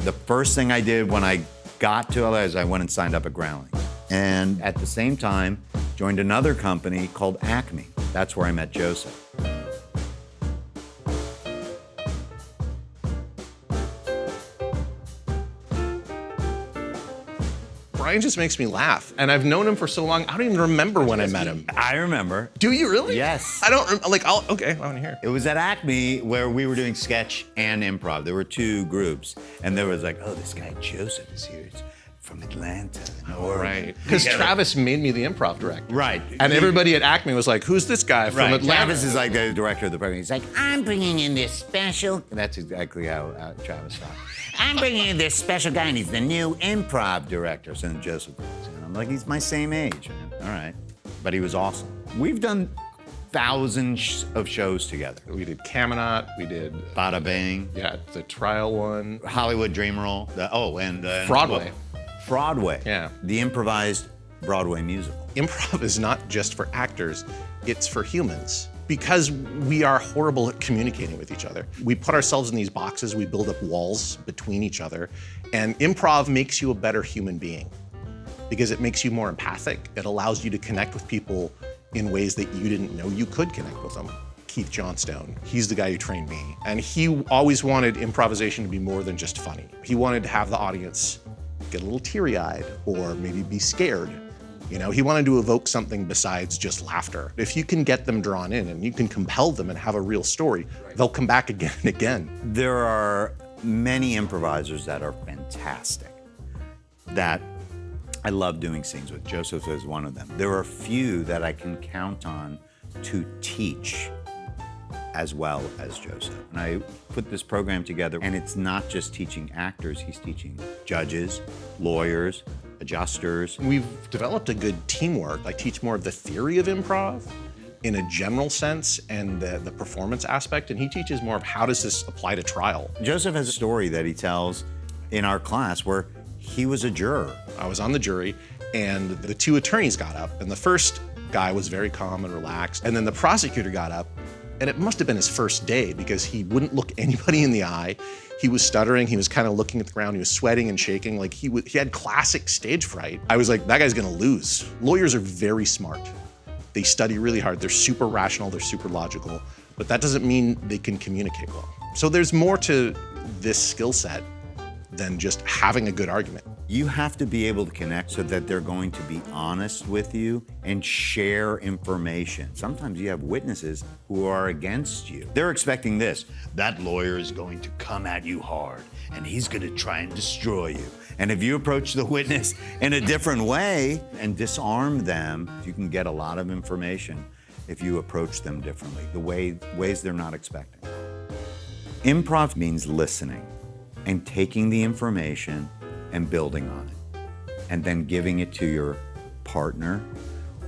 The first thing I did when I got to LA is I went and signed up at Groundling. And at the same time, joined another company called Acme. That's where I met Joseph. Brian just makes me laugh. And I've known him for so long, I don't even remember when I met him. I remember. Do you really? Yes. I don't, okay, I want to hear. It was at Acme where we were doing sketch and improv. There were two groups. And there was like, oh, this guy Joseph is here. He's from Atlanta. Right. Because Travis made me the improv director. Right. And everybody at Acme was like, who's this guy from Atlanta? Travis is like the director of the program. He's like, I'm bringing in this special. That's exactly how Travis talks. I'm bringing in this special guy, and he's the new improv director. So then Joseph goes, and I'm like, he's my same age. All right. But he was awesome. We've done thousands of shows together. We did Camelot, we did Bada Bing. Yeah, the trial one. Hollywood Dreamroll. Broadway. Broadway. Yeah. The improvised Broadway musical. Improv is not just for actors, it's for humans. Because we are horrible at communicating with each other. We put ourselves in these boxes, we build up walls between each other, and improv makes you a better human being because it makes you more empathic. It allows you to connect with people in ways that you didn't know you could connect with them. Keith Johnstone, he's the guy who trained me, and he always wanted improvisation to be more than just funny. He wanted to have the audience get a little teary-eyed or maybe be scared. You know, he wanted to evoke something besides just laughter. If you can get them drawn in and you can compel them and have a real story, they'll come back again and again. There are many improvisers that are fantastic, that I love doing scenes with. Joseph is one of them. There are few that I can count on to teach as well as Joseph. And I put this program together, and it's not just teaching actors, he's teaching judges, lawyers, adjusters. We've developed a good teamwork. I teach more of the theory of improv in a general sense and the performance aspect, and he teaches more of how does this apply to trial. Joseph has a story that he tells in our class where he was a juror. I was on the jury, and the two attorneys got up, and the first guy was very calm and relaxed, and then the prosecutor got up, and it must have been his first day because he wouldn't look anybody in the eye. He was stuttering, he was kind of looking at the ground, he was sweating and shaking, like he had classic stage fright. I was like, that guy's gonna lose. Lawyers are very smart. They study really hard, they're super rational, they're super logical, but that doesn't mean they can communicate well. So there's more to this skill set than just having a good argument. You have to be able to connect so that they're going to be honest with you and share information. Sometimes you have witnesses who are against you. They're expecting this. That lawyer is going to come at you hard and he's going to try and destroy you. And if you approach the witness in a different way and disarm them, you can get a lot of information if you approach them differently, ways they're not expecting. Improv means listening and taking the information and building on it, and then giving it to your partner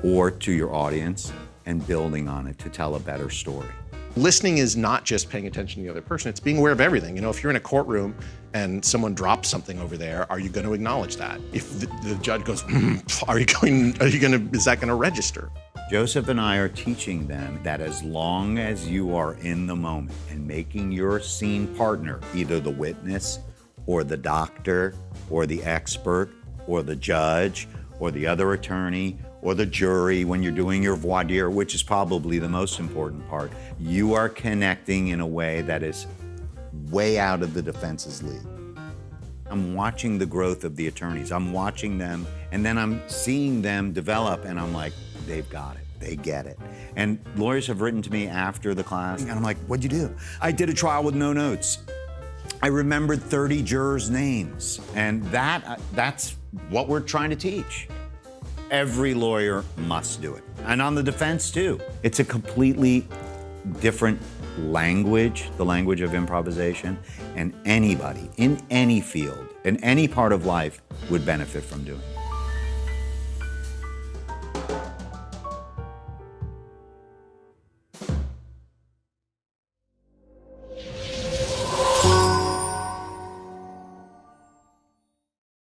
or to your audience and building on it to tell a better story. Listening is not just paying attention to the other person, it's being aware of everything. You know, if you're in a courtroom and someone drops something over there, are you going to acknowledge that? If the judge goes, is that going to register? Joseph and I are teaching them that as long as you are in the moment and making your scene partner, either the witness or the doctor or the expert or the judge or the other attorney or the jury, when you're doing your voir dire, which is probably the most important part, you are connecting in a way that is way out of the defense's league. I'm watching the growth of the attorneys. I'm watching them, and then I'm seeing them develop, and I'm like, they've got it. They get it. And lawyers have written to me after the class, and I'm like, what'd you do? I did a trial with no notes. I remembered 30 jurors' names, and that's what we're trying to teach. Every lawyer must do it. And on the defense, too. It's a completely different language, the language of improvisation, and anybody in any field, in any part of life, would benefit from doing it.